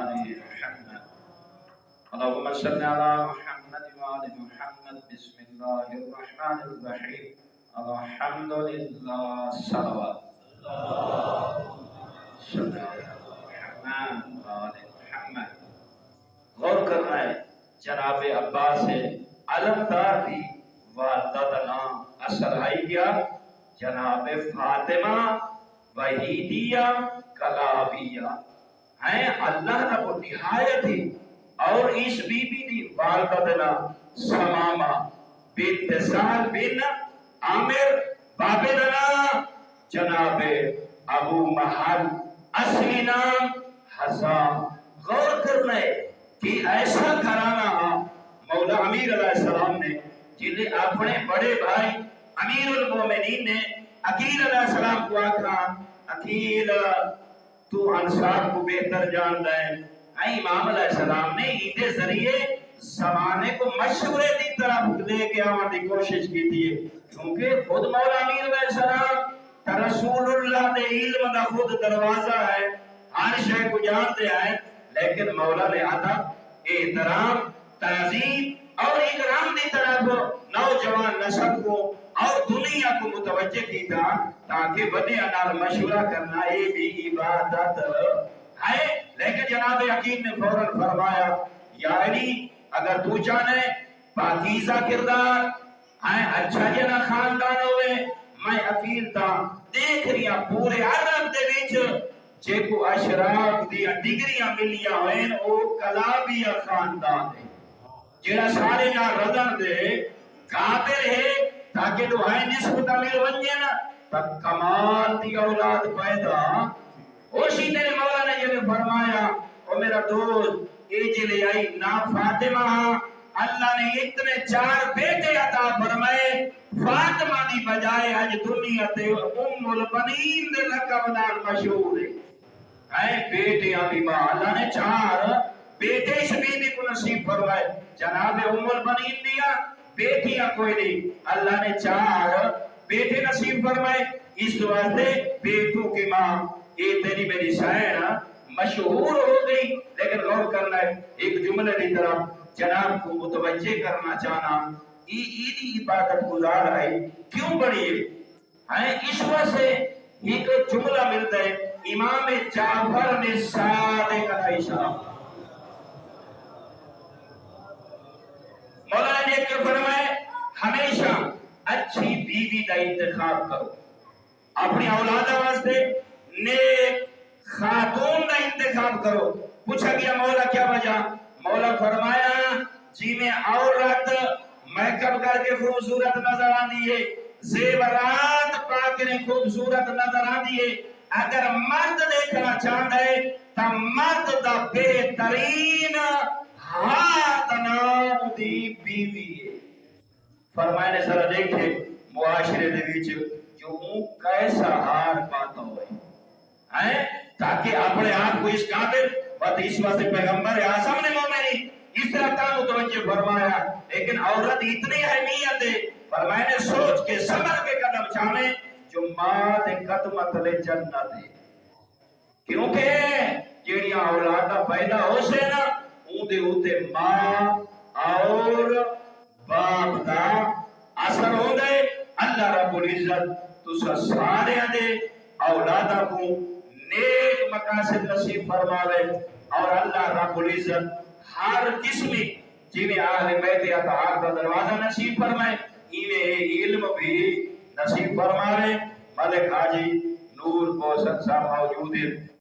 آل محمد اللهم صل على محمد وآل محمد بسم الله الرحمن الرحيم الحمد لله صلوات صلی اللہ محمد وآل محمد. غور کرنا ہے جناب عباس علمدار دی والدہ کا نام اصل ہے کیا؟ جناب فاطمہ وحیدیہ کلابیہ ہیں. اللہ رب نہایت ہی اور اس بی بی دی والدہ کا نام سمامہ بنت سال بن عامر بابے کا نام جناب ابو محل اصلی نام حسان. غور کرنا ہے کہ ایسا گھرانہ مولا امیر علیہ السلام نے جنہیں اپنے بڑے بھائی امیر المومنین نے عقیل علیہ السلام کو آکھا عقیل تو انصار کو بہتر جان دے. امام علیہ السلام نے ایدے ذریعے زمانے کو مشورے دی طرف لے کے آنے کی کوشش کی تھی کیونکہ خود مولا امیر علیہ السلام تا رسول اللہ دے علم دا خود دروازہ ہے ہر شے کو جانتے ہیں لیکن مولا نے ادب احترام تعظیم اور اکرام دی طرف نوجوان نسل کو اور دنیا کو متوجہ کی تھا تاکہ بڑے انال مشورہ کرنا یہ بھی عبادت ہے. لیکن جناب عقیل نے فوراً فرمایا یعنی اگر تو چاہنے پاکیزہ کردار اچھا جنا خاندان ہوئے میں عقیل تھا دیکھ رہا پورے عرب دے وچ جے کو اشراف دیا ڈگریاں ملیا ہوئے او کلابیہ خاندان ہے جیڑا سارے نہ ردن دے قابل ہے تاکہ تو ہے نسبت مل ونجے نا تک کمال دی اولاد پیدا اوشی نے مولا نے یہ فرمایا او میرا دوست اے جلے آئی نا فاطمہ اللہ نے اتنے 4 بیٹے عطا فرمائے فاطمہ دی بجائے آج دنیا تے ام البنین دے لقب نال مشہور ہے. بیٹے ابھی ماں اللہ نے 4 بیٹے اس بی بی کو نصیب فرمائے. جناب ام البنین دیا بیٹیاں کوئی نہیں اللہ نے 4 بیٹے نصیب فرمائے. اس واسطے بیٹوں کی ماں یہ تیری میری شاعر مشہور ہو گئی. لیکن غور کرنا ہے ایک جملے کی طرف جناب کو متوجہ کرنا چاہنا ایدی عبادت گزار ہے کیوں بڑی ہے. اس واسطے ایک جملہ ملتا ہے امام جعفر نے صادق علیہ السلام مولانا نے کہ فرمائے ہمیشہ اچھی بیوی کا انتخاب کرو اپنی اولاد واسطے نیک خاتون کا انتخاب کرو. پوچھا گیا مولا کیا وجہ؟ مولا فرمایا جی میں عورت میک اپ کر کے خوبصورت نظر آندی ہے زیورات پا کے خوبصورت نظر آندی ہے اگر مرد دیکھنا چاہتا ہے تو مرد دا بہترین ہاتھ نام دی بیوی ہے. فرمایا نے ذرا دیکھے معاشرے دے وچ جو کیسا ہار پاتا ہوئے تاکہ اپنے آپ کو اس قابل بات اس واسطے پیغمبر اعظم نے مومنی اس طرح کا متوجہ فرمایا. لیکن عورت اتنی اہمیت ہے فرمایا نے سوچ کے سمجھ کے قدم چاہنے جو ماں دے قدم تلے جنت ہے کیونکہ جیڑیاں اولادہ پیدا ہو سے نا اون دے اوتے ماں اور باپ دا اثر ہو دے. اللہ رب العزت تسا سارے دے اولادہ کو نیک مقاصد نصیب فرماوے اور اللہ رب العزت ہر قسمی جویں اہل بیت اطہار کا دروازہ نصیب فرمائے ایویں علم بھی نصیب فرمائے. ملک حاجی نور کو صاحب موجود ہے.